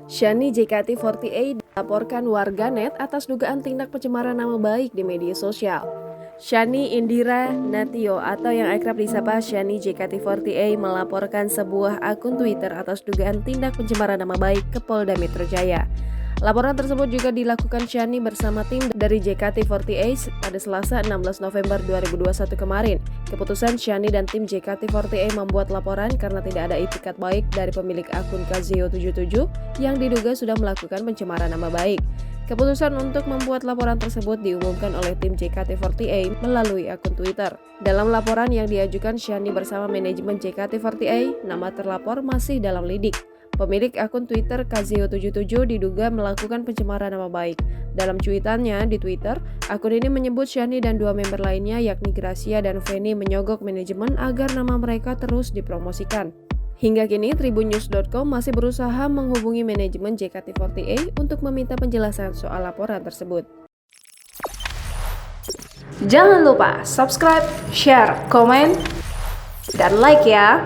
Shani JKT48 dilaporkan warganet atas dugaan tindak pencemaran nama baik di media sosial. Shani Indira Natio atau yang akrab disapa Shani JKT48 melaporkan sebuah akun Twitter atas dugaan tindak pencemaran nama baik ke Polda Metro Jaya. Laporan tersebut juga dilakukan Shani bersama tim dari JKT48 pada Selasa 16 November 2021 kemarin. Keputusan Shani dan tim JKT48 membuat laporan karena tidak ada itikat baik dari pemilik akun Kazeo77 yang diduga sudah melakukan pencemaran nama baik. Keputusan untuk membuat laporan tersebut diumumkan oleh tim JKT48 melalui akun Twitter. Dalam laporan yang diajukan Shani bersama manajemen JKT48, nama terlapor masih dalam lidik. Pemilik akun Twitter Kazeo77 diduga melakukan pencemaran nama baik. Dalam cuitannya di Twitter, akun ini menyebut Shani dan dua member lainnya yakni Gracia dan Feni menyogok manajemen agar nama mereka terus dipromosikan. Hingga kini tribunnews.com masih berusaha menghubungi manajemen JKT48 untuk meminta penjelasan soal laporan tersebut. Jangan lupa subscribe, share, komen, dan like ya!